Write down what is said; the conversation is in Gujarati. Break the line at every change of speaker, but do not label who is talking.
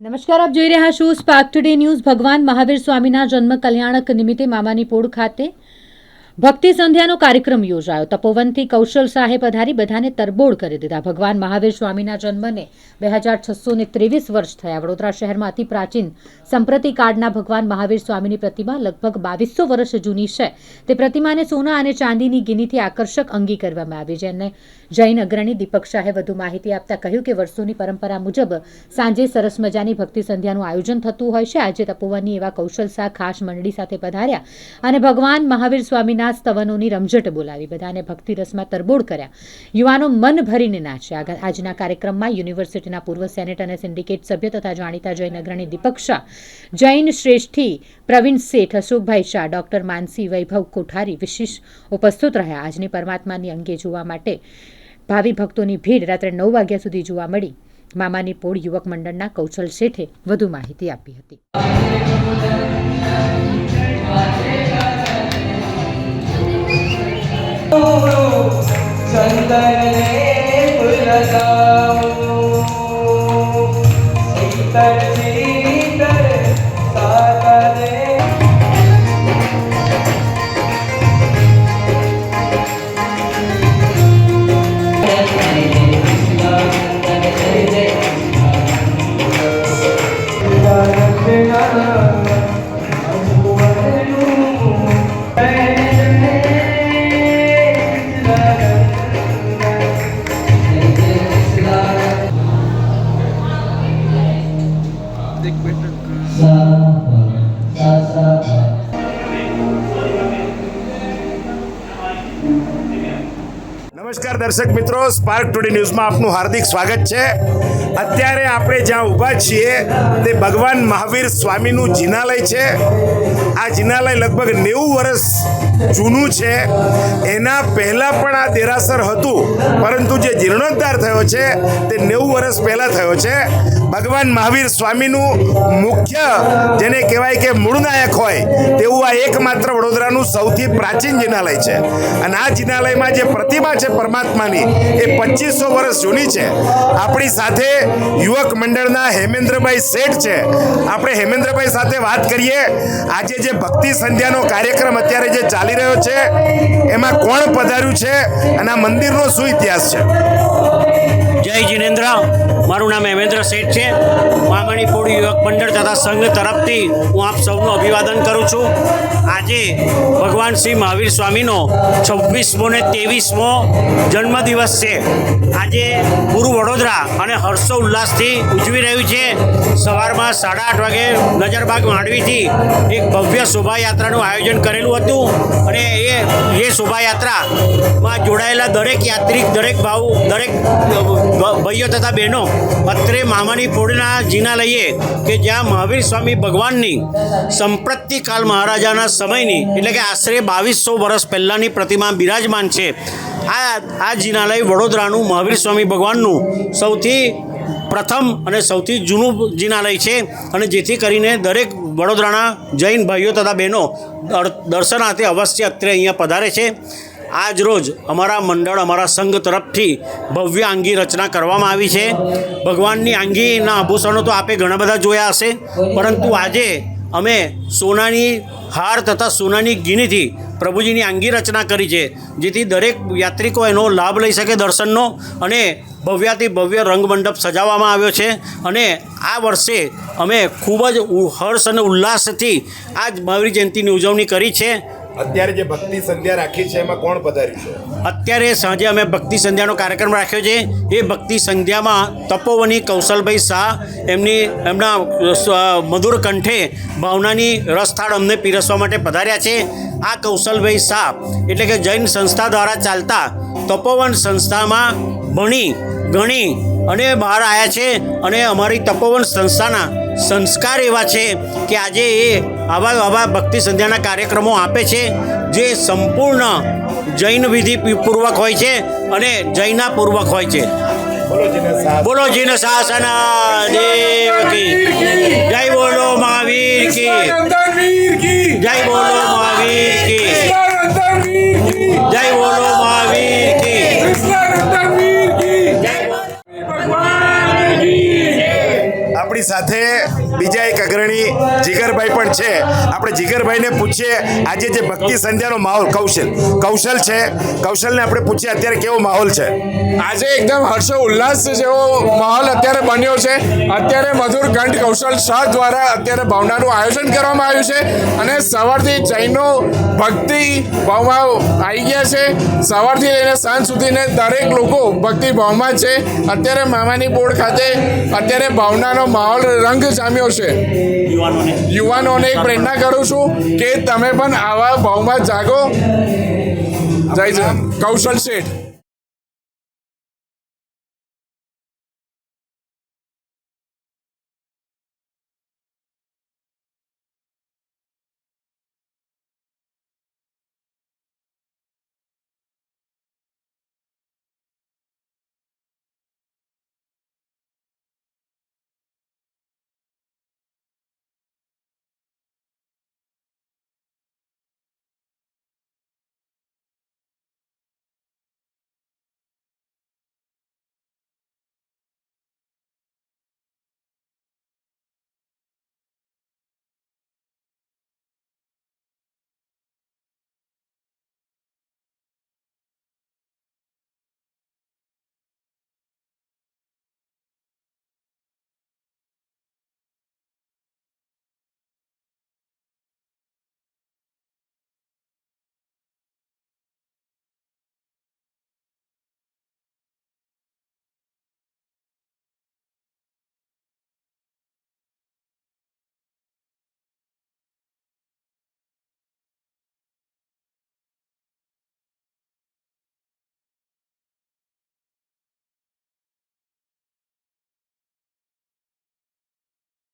નમસ્કાર, આપ જોઈ રહ્યા છો સ્પાર્ક ટુડે ન્યૂઝ। ભગવાન મહાવીર સ્વામીના જન્મ કલ્યાણક નિમિત્તે મામાની પોળ ખાતે ભક્તિ સંધ્યાનો કાર્યક્રમ યોજાયો। તપોવનથી કૌશલ શાહે પધારી બધાને તરબોળ કરી દીધા। ભગવાન મહાવીર સ્વામીના જન્મને 2623 વર્ષ થયા। વડોદરા શહેરમાં અતિ પ્રાચીન સંપ્રતિ કાળના ભગવાન મહાવીર સ્વામીની પ્રતિમા લગભગ 2200 વર્ષ જૂની છે। તે પ્રતિમાને સોના અને ચાંદીની ગિનીથી આકર્ષક અંગી કરવામાં આવી। જેને જૈન અગ્રણી દીપક શાહે વધુ માહિતી આપતા કહ્યું કે વર્ષોની પરંપરા મુજબ સાંજે સરસ મજાની ભક્તિ સંધ્યાનું આયોજન થતું હોય છે। આજે તપોવનની એવા કૌશલ શાહ ખાસ મંડળી સાથે પધાર્યા અને ભગવાન મહાવીર સ્વામીના સ્તવનોની રમઝટ બોલાવી બધાને ભક્તિ રસમાં તરબોળ કર્યા। યુવાનો મન ભરીને નાચ્યા। આજના કાર્યક્રમમાં યુનિવર્સિટીના પૂર્વ સેનેટ અને સિન્ડિકેટ સભ્ય તથા જાણીતા જૈન અગ્રણી દીપક શાહ, જૈન શ્રેષ્ઠી પ્રવીણ શેઠ, અશોકભાઈ શાહ, ડોક્ટર માનસી, વૈભવ કોઠારી વિશેષ ઉપસ્થિત રહ્યા। આજની પરમાત્માની અંગે જોવા માટે ભાવિ ભક્તોની ભીડ રાત્રે 9 વાગ્યા સુધી જોવા મળી। મામાની પોળ યુવક મંડળના કૌશલ શેઠે વધુ માહિતી આપી હતી।
નમસ્કાર દર્શક મિત્રો, સ્પાર્ક ટુડે ન્યૂઝમાં આપનું હાર્દિક સ્વાગત છે। અત્યારે આપણે જ્યાં ઊભા છીએ તે ભગવાન મહાવીર સ્વામીનું જિનાલય છે। આ જિનાલય લગભગ 90 વર્ષ જૂનું છે। એના પહેલાં પણ આ દેરાસર હતું, પરંતુ જે જીર્ણોદ્ધાર થયો છે તે 90 વર્ષ પહેલાં થયો છે। ભગવાન મહાવીર સ્વામીનું મુખ્ય જેને કહેવાય કે મૂળનાયક હોય તેવું આ એકમાત્ર વડોદરાનું સૌથી પ્રાચીન જિનાલય છે। અને આ જિનાલયમાં જે પ્રતિમા છે પરમાત્માની એ 2500 વર્ષ જૂની છે। આપણી સાથે યુવક મંડળના હેમેન્દ્રભાઈ શેઠ છે। આપણે હેમેન્દ્રભાઈ સાથે વાત કરીએ। આજે જે ભક્તિ સંધ્યાનો કાર્યક્રમ અત્યારે જે ચાલી રહ્યો છે એમાં કોણ પધાર્યું છે અને આ મંદિરનો શું ઇતિહાસ છે?
જય જિનેન્દ્ર, મારું નામ હેમેન્દ્ર શેઠ છે। મામાની પોળ યુવક મંડળ તથા સંઘ તરફથી હું આપ સૌનું અભિવાદન કરું છું। આજે ભગવાન શ્રી મહાવીર સ્વામીનો 26મો ને 23મો જન્મદિવસ છે। આજે પૂરું વડોદરા અને હર્ષોલ્લાસથી ઉજવી રહ્યું છે। સવારમાં 8:30 વાગે નજરબાગ માંડવીથી એક ભવ્ય શોભાયાત્રાનું આયોજન કરેલું હતું અને એ શોભાયાત્રામાં જોડાયેલા દરેક યાત્રિક, દરેક ભાઈઓ તથા બહેનો અત્રે મામાની પોળના જિનાલયે કે જ્યાં મહાવીર સ્વામી ભગવાનની સંપ્રતિકાલ મહારાજાના સમયની એટલે કે આશરે 2200 વર્ષ પહેલાંની પ્રતિમા બિરાજમાન છે। આ જિનાલય વડોદરાનું મહાવીર સ્વામી ભગવાનનું સૌથી પ્રથમ અને સૌથી જૂનું જિનાલય છે અને જેથી કરીને દરેક વડોદરાના જૈન ભાઈઓ તથા બહેનો દર્શનાર્થે અવશ્ય અત્રે અહીંયા પધારે છે। આજ રોજ અમારા મંડળ, અમારા સંઘ તરફથી ભવ્ય આંગી રચના કરવામાં આવી છે। ભગવાનની આંગીના આભૂષણો તો આપે ઘણા બધા જોયા હશે, પરંતુ આજે અમે સોનાની હાર તથા સોનાની ગિનીથી પ્રભુજીની આંગી રચના કરી છે, જેથી દરેક યાત્રિકો એનો લાભ લઈ શકે દર્શનનો। અને ભવ્યાથી ભવ્ય રંગમંડપ સજાવવામાં આવ્યો છે અને આ વર્ષે અમે ખૂબ જ હર્ષ અને ઉલ્લાસથી આ મહાવીર જયંતિની ઉજવણી કરી છે।
અત્યારે જે ભક્તિ સંધ્યા રાખી છે એમાં કોણ પધાર્યું છે?
અત્યારે સાંજે અમે ભક્તિ સંધ્યાનો કાર્યક્રમ રાખ્યો છે। એ ભક્તિ સંધ્યામાં તપોવની કૌશલભાઈ શાહ એમના મધુર કંઠે ભાવનાની રસથાળ અમને પીરસવા માટે પધાર્યા છે। આ કૌશલભાઈ શાહ એટલે કે જૈન સંસ્થા દ્વારા ચાલતા તપોવન સંસ્થામાં ભણી ગણી અને બહાર આવ્યા છે અને અમારી તપોવન સંસ્થાના સંસ્કાર એવા છે કે આજે એ આવા ભક્તિ સંધ્યાના કાર્યક્રમો આપે છે જે સંપૂર્ણ જૈન વિધિપૂર્વક હોય છે અને જૈનાપૂર્વક હોય છે। બોલો જીન શાસન દેવ કી જય, બોલો મહાવીર કી જય, બોલો મહાવીર કી જય, બોલો મહાવીર કી જય।
આપણી સાથે બીજા એક અગ્રણી જીગરભાઈ પણ છે. આપણે જીગરભાઈને પૂછીએ આજે જે ભક્તિ સંધ્યાનો માહોલ કૌશલ છે, કૌશલને આપણે પૂછીએ અત્યારે કેવો માહોલ છે.
આજે એકદમ હર્ષો ઉલ્લાસ જેવો માહોલ અત્યારે બન્યો છે. અત્યારે મધુર કંઠ કૌશલ શાહ દ્વારા અત્યારે ભાવનાનું આયોજન કરવામાં આવ્યું છે અને સવારથી જૈનો ભક્તિ ભાવમાં આવી ગયા છે. સવારથી લઈને સાંજ સુધીને દરેક લોકો ભક્તિ ભાવમાં છે. અત્યારે મામાની પોળ ખાતે અત્યારે ભાવનાનો માહોલ રંગ જામ્યો છે. યુવાનોને એક પ્રેરણા કરું છું કે તમે પણ આવા ભાવમાં જાગો. જય જય કૌશલ શેઠ.